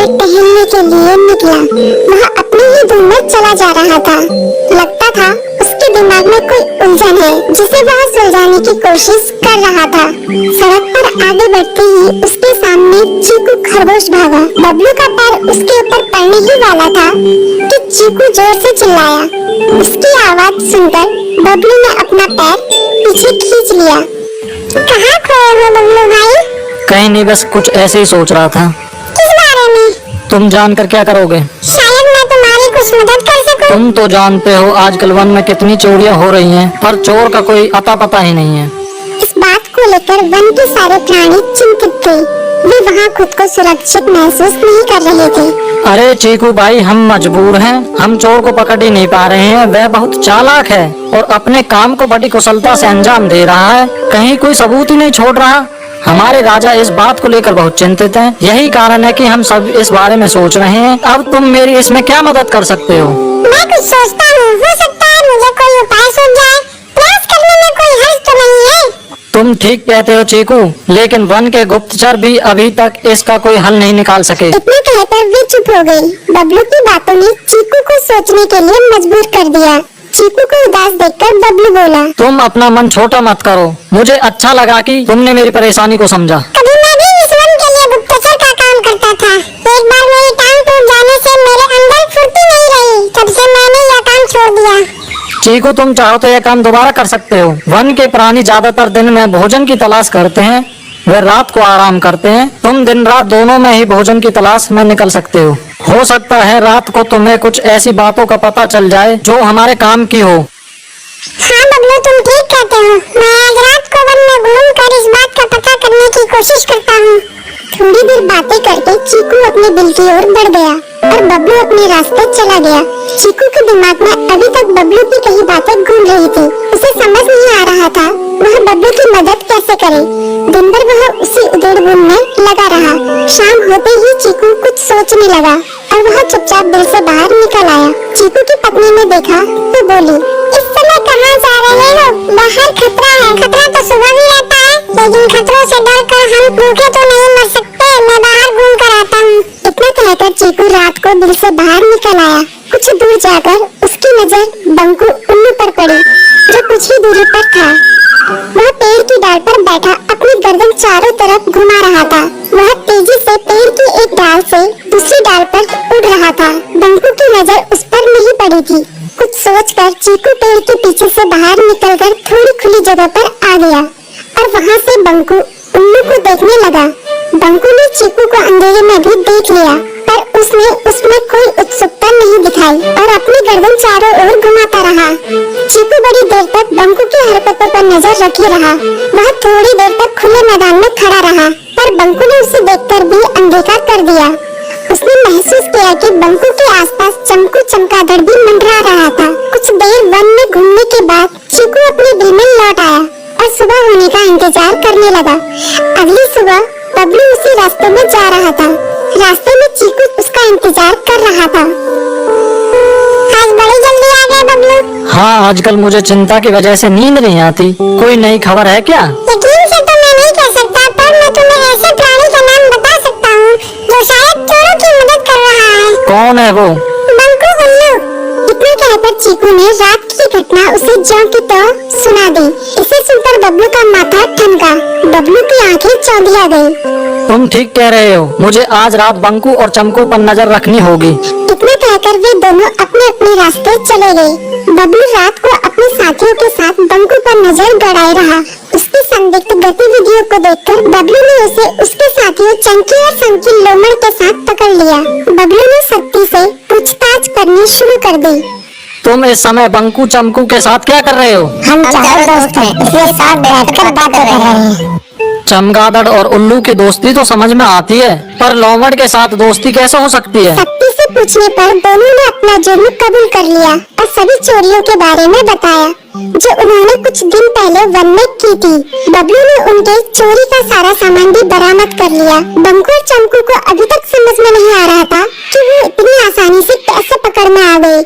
टहलने के लिए निकला। वह अपनी ही धुन में चला जा रहा था। लगता था उसके दिमाग में कोई उलझन है जिसे वह सुलझाने की कोशिश कर रहा था। सड़क पर आगे बढ़ते ही उसके सामने चीकू खरगोश भागा। बबलू का पैर उसके ऊपर पड़ने ही वाला था कि चीकू जोर से चिल्लाया। उसकी आवाज सुनकर बबलू ने अपना पैर पीछे खींच लिया। कहाँ खोए हो बबलू भाई? कहीं नहीं, बस कुछ ऐसे ही सोच रहा था। किस बारे में? तुम जानकर क्या करोगे? शायद मैं तुम्हारी कुछ मदद कर सकूं। तुम तो जानते हो आजकल वन में कितनी चोरियां हो रही हैं, पर चोर का कोई अता पता ही नहीं है। इस बात को लेकर वन के सारे प्राणी चिंतित थे। वे वहाँ खुद को सुरक्षित महसूस नहीं कर रहे थे। अरे चीकू भाई, हम मजबूर हैं। हम चोर को पकड़ ही नहीं पा रहे हैं। वह बहुत चालाक है और अपने काम को बड़ी कुशलता से अंजाम दे रहा है। कहीं कोई सबूत ही नहीं छोड़ रहा। हमारे राजा इस बात को लेकर बहुत चिंतित हैं। यही कारण है कि हम सब इस बारे में सोच रहे हैं। अब तुम मेरी इसमें क्या मदद कर सकते हो? मैं कुछ सोचता हूँ, हो सकता है मुझे कोई उपाय सूझ जाए। प्रयास करने में कोई हर्ज तो नहीं है। तुम ठीक कहते हो चीकू, लेकिन वन के गुप्तचर भी अभी तक इसका कोई हल नहीं निकाल सके। इतना कहकर वे चुप हो गई। बबलू की बातों ने चीकू को सोचने के लिए मजबूर कर दिया। चीकू को उदास देखकर बबलू बोला, तुम अपना मन छोटा मत करो। मुझे अच्छा लगा कि तुमने मेरी परेशानी को समझा। कभी मैं भी इस वन के लिए गुप्तचर का काम करता था। एक बार मेरी टांग टूट जाने से मेरे अंदर फुर्ती नहीं रही। तब से मैंने यह काम छोड़ दिया। चीकू, तुम चाहो तो यह काम दोबारा कर सकते हो। वन के प्राणी ज्यादातर दिन में भोजन की तलाश करते हैं, वे रात को आराम करते हैं। तुम दिन रात दोनों में ही भोजन की तलाश में निकल सकते हो सकता है रात को तुम्हें कुछ ऐसी बातों का पता चल जाए जो हमारे काम की हो। हाँ बबलू, तुम ठीक कहते हो। मैं आज रात को वन में घूम कर इस बात का पता करने की कोशिश करता हूँ। थोड़ी देर बातें करके चीकू अपने बिल की ओर बढ़ गया और बबलू अपने रास्ते चला गया। चीकू के दिमाग में अभी तक बबलू की कई बातें घूम रही थी। उसे समझ नहीं आ रहा था वह बबलू की मदद कैसे करे। दिन भर वह उसी उधेड़-बुन में लगा रहा। शाम होते ही चीकू कुछ सोचने लगा और वह चुपचाप बिल से बाहर निकल आया। चीकू की पत्नी ने देखा तो बोली, इस समय कहाँ जा रहे हो? बाहर खतरा है। खतरा तो सुबह भी रहता है, लेकिन खतरों से डर कर हम भूखे तो नहीं मर सकते। मैं बाहर घूम कर आता हूँ। इतना कहकर चीकू रात को बिल से बाहर निकल आया। कुछ दूर जाकर उसकी नजर बंकू उल्लू पर पड़ी जो कुछ ही दूरी पर था। वह पेड़ की डाल पर बैठा अपनी गर्दन चारों तरफ घुमा रहा था। वह तेजी से पेड़ की एक डाल से दूसरी डाल पर उड़ रहा था। बंकू की नजर उस पर नहीं पड़ी थी। कुछ सोचकर चीकू पेड़ के पीछे से बाहर निकलकर थोड़ी खुली जगह पर आ गया और वहाँ से बंकू उल्लू को देखने लगा। बंकू ने चीकू को अंधेरे में भी देख लिया, पर उसने उसमें कोई उत्सुकता नहीं दिखाई और अपनी गर्दन चारों ओर घुमाता रहा। चीकू बड़ी देर तक बंकू की हरकतों पर नजर रखे रहा। वह थोड़ी देर तक खुले मैदान में खड़ा रहा, पर बंकू ने उसे देखकर भी अनदेखा कर दिया। उसने महसूस किया कि बंकू के आसपास चमकू चमगादड़ भी मंडरा रहा था। कुछ देर वन में घूमने के बाद चीकू अपने बिल में लौट आया और सुबह होने का इंतजार करने लगा। अगली सुबह बबलू उसी रास्ते में जा रहा था। रास्ते में चीकू उसका इंतजार कर रहा था। आज बड़ी जल्दी आ गए बबलू। हाँ, आजकल मुझे चिंता की वजह से नींद नहीं आती। कोई नई खबर है क्या? यकीन से तो मैं नहीं कह सकता, पर मैं तुम्हें ऐसे प्राणी का नाम बता सकता हूँ जो शायद चोरों की मदद कर रहा है। कौन है वो? बंकू उल्लू। इतना कहकर चीकू ने रात की घटना उसे ज्यों की त्यों सुना दी। इसे सुनकर बबलू का माथा ठनका। बबलू की आंखें चौंधिया गई। तुम ठीक कह रहे हो। मुझे आज रात बंकू और चमकू पर नजर रखनी होगी। इतना कहकर वे दोनों अपने अपने रास्ते चले गए। बबलू रात को अपने साथियों के साथ बंकू पर नजर गड़ाए रहा। उसकी संदिग्ध गतिविधियों को देखकर बबलू ने उसे उसके साथियों चंकी और संकी लोमड़ के साथ पकड़ लिया। बबलू ने सख्ती से पूछताछ करनी शुरू कर दी। तुम इस समय बंकू चमकू के साथ क्या कर रहे हो? हम चारों दोस्त हैं, इसलिए साथ बैठकर बात कर रहे हैं। चमगादड़ और उल्लू की दोस्ती तो समझ में आती है, पर लोमड़ के साथ दोस्ती कैसे हो सकती है? सख्ती से पूछने पर दोनों ने अपना जुर्म कबूल कर लिया और सभी चोरियों के बारे में बताया जो उन्होंने कुछ दिन पहले वन में की थी। बबलू ने उनके चोरी का सारा सामान भी बरामद कर लिया। बंकू और चमकू को अभी तक समझ में नहीं आ रहा था कि वो इतनी आसानी से कैसे पकड़ में आ गए।